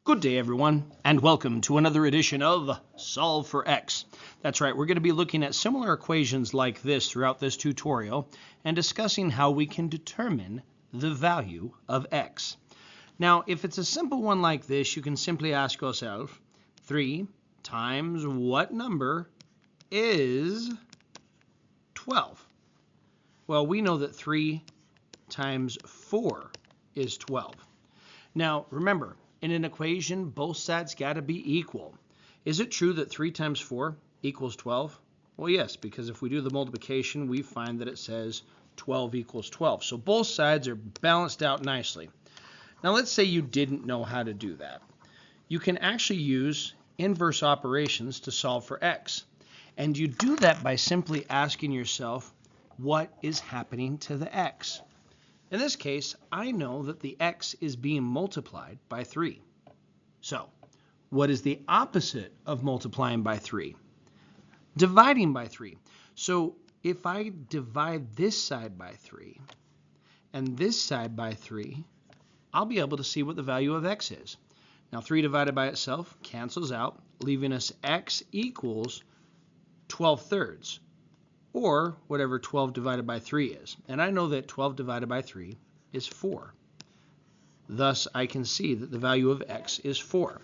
Good day, everyone, and welcome to another edition of Solve for X. That's right, we're going to be looking at similar equations like this throughout this tutorial and discussing how we can determine the value of X. Now, if it's a simple one like this, you can simply ask yourself, 3 times what number is 12? Well, we know that 3 times 4 is 12. Now, remember, in an equation, both sides got to be equal. Is it true that 3 times 4 equals 12? Well, yes, because if we do the multiplication, we find that it says 12 equals 12. So both sides are balanced out nicely. Now, let's say you didn't know how to do that. You can actually use inverse operations to solve for x. And you do that by simply asking yourself, what is happening to the x? In this case, I know that the x is being multiplied by 3. So, what is the opposite of multiplying by 3? Dividing by 3. So, if I divide this side by 3 and this side by 3, I'll be able to see what the value of x is. Now, 3 divided by itself cancels out, leaving us x equals 12/3. Or whatever 12 divided by 3 is. And I know that 12 divided by 3 is 4. Thus, I can see that the value of x is 4.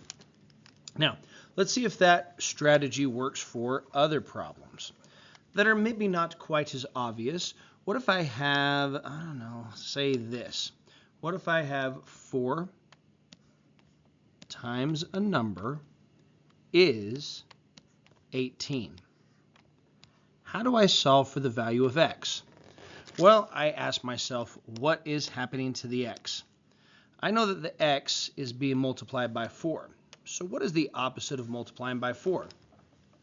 Now, let's see if that strategy works for other problems that are maybe not quite as obvious. What if I have, I don't know, say this. What if I have 4 times a number is 18? How do I solve for the value of x? Well, I ask myself, what is happening to the x? I know that the x is being multiplied by 4. So what is the opposite of multiplying by 4?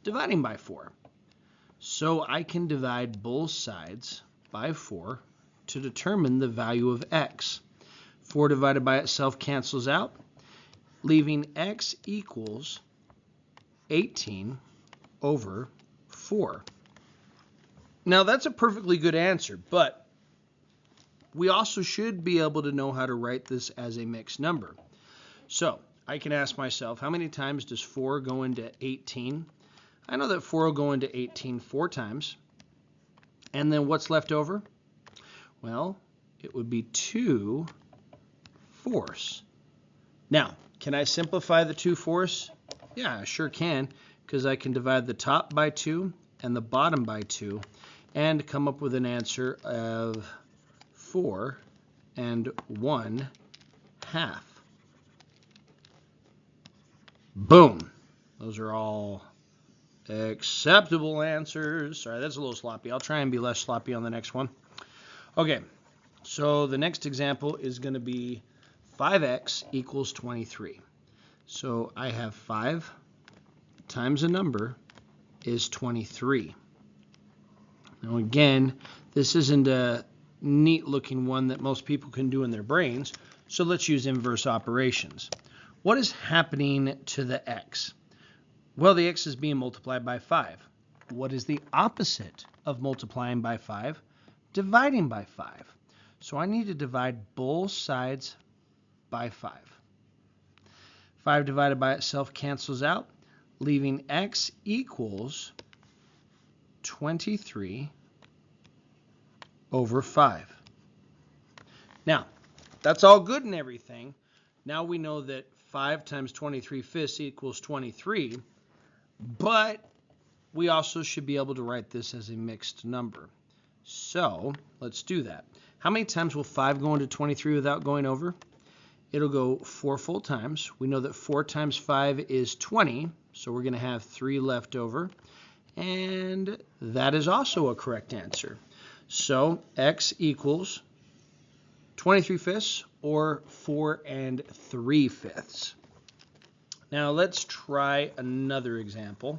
Dividing by 4. So I can divide both sides by 4 to determine the value of x. 4 divided by itself cancels out, leaving x equals 18 over 4. Now, that's a perfectly good answer, but we also should be able to know how to write this as a mixed number. So I can ask myself, how many times does 4 go into 18? I know that 4 will go into 18 4 times. And then what's left over? Well, it would be 2/4. Now, can I simplify the 2/4? Yeah, I sure can, because I can divide the top by 2 and the bottom by 2. And come up with an answer of 4 1/2. Boom. Those are all acceptable answers. Sorry, that's a little sloppy. I'll try and be less sloppy on the next one. Okay, so the next example is going to be 5x equals 23. So I have 5 times a number is 23. Now again, this isn't a neat looking one that most people can do in their brains, so let's use inverse operations. What is happening to the x? Well, the x is being multiplied by 5. What is the opposite of multiplying by 5? Dividing by 5. So I need to divide both sides by 5. 5 divided by itself cancels out, leaving x equals 23 over 5. Now, that's all good and everything. Now we know that 5 times 23/5 equals 23, but we also should be able to write this as a mixed number. So let's do that. How many times will 5 go into 23 without going over? It'll go 4 full times. We know that 4 times 5 is 20, so we're going to have 3 left over. And that is also a correct answer. So x equals 23/5 or 4 3/5. Now let's try another example.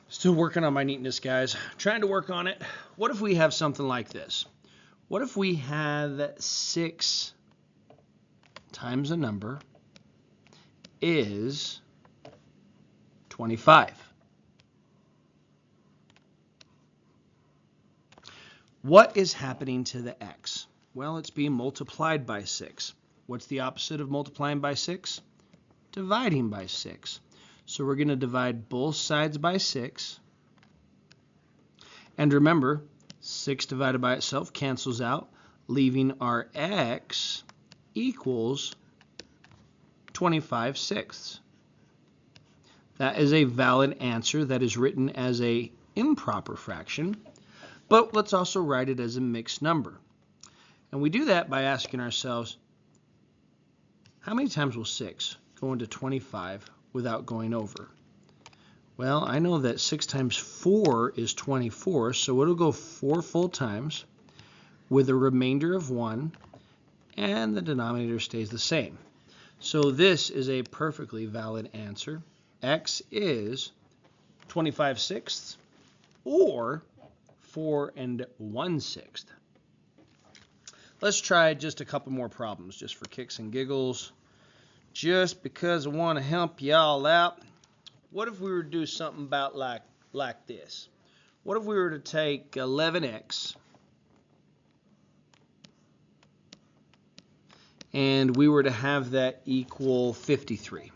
Still working on my neatness, guys. Trying to work on it. What if we have something like this? What if we have 6 times a number is 25? What is happening to the x? Well, it's being multiplied by 6. What's the opposite of multiplying by 6? dividing by 6. So we're going to divide both sides by 6. And remember, 6 divided by itself cancels out, leaving our x equals 25/6. That is a valid answer that is written as an improper fraction, but let's also write it as a mixed number. And we do that by asking ourselves, how many times will 6 go into 25 without going over? Well, I know that 6 times 4 is 24, so it'll go 4 full times with a remainder of 1, and the denominator stays the same. So this is a perfectly valid answer. X is 25/6 or 4 1/6. Let's try just a couple more problems just for kicks and giggles. Just because I want to help y'all out. What if we were to do something about like this? What if we were to take 11x and we were to have that equal 53?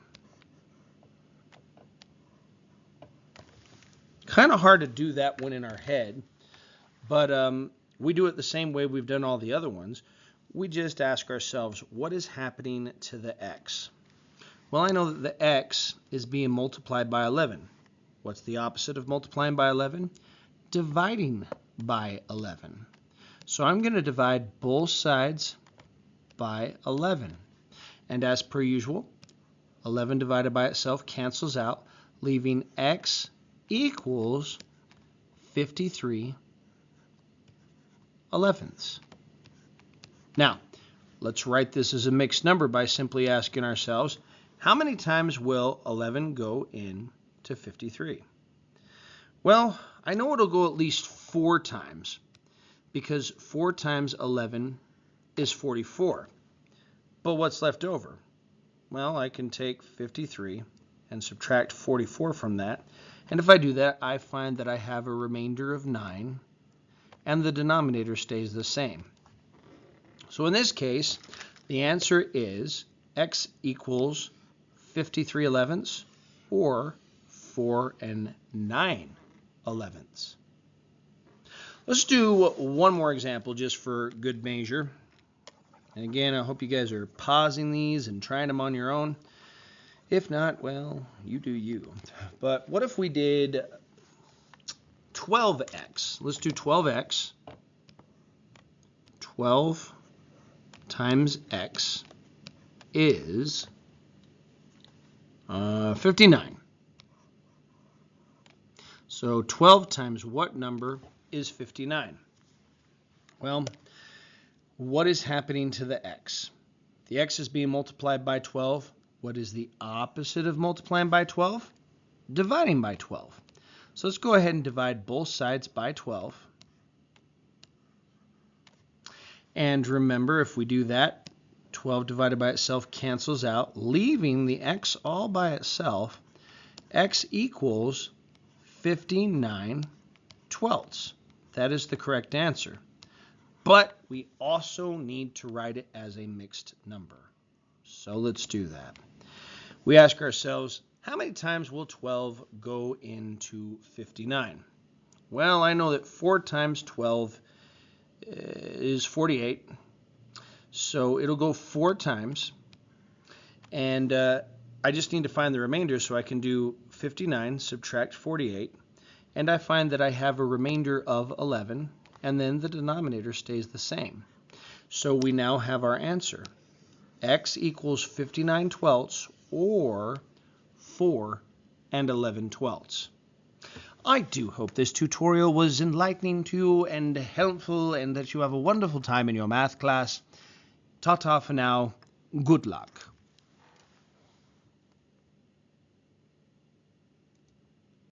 Kind of hard to do that one in our head, but we do it the same way we've done all the other ones. We just ask ourselves, what is happening to the x? Well, I know that the x is being multiplied by 11. What's the opposite of multiplying by 11? Dividing by 11. So I'm going to divide both sides by 11. And as per usual, 11 divided by itself cancels out, leaving x equals 53/11. Now, let's write this as a mixed number by simply asking ourselves, how many times will 11 go into 53? Well, I know it'll go at least 4 times, because 4 times 11 is 44. But what's left over? Well, I can take 53 and subtract 44 from that. And if I do that, I find that I have a remainder of 9, and the denominator stays the same. So in this case, the answer is x equals 53/11 or 4 9/11. Let's do one more example just for good measure. And again, I hope you guys are pausing these and trying them on your own. If not, well, you do you. But what if we did 12x? Let's do 12x. 12 times x is 59. So 12 times what number is 59? Well, what is happening to the x? The x is being multiplied by 12. What is the opposite of multiplying by 12? Dividing by 12. So let's go ahead and divide both sides by 12. And remember, if we do that, 12 divided by itself cancels out, leaving the x all by itself. X equals 59/12. That is the correct answer. But we also need to write it as a mixed number. So let's do that. We ask ourselves, how many times will 12 go into 59? Well, I know that 4 times 12 is 48. So it'll go 4 times. And I just need to find the remainder, so I can do 59, subtract 48. And I find that I have a remainder of 11. And then the denominator stays the same. So we now have our answer. X equals 59/12 or 4 11/12. I do hope this tutorial was enlightening to you and helpful, and that you have a wonderful time in your math class. Ta-ta for now. Good luck.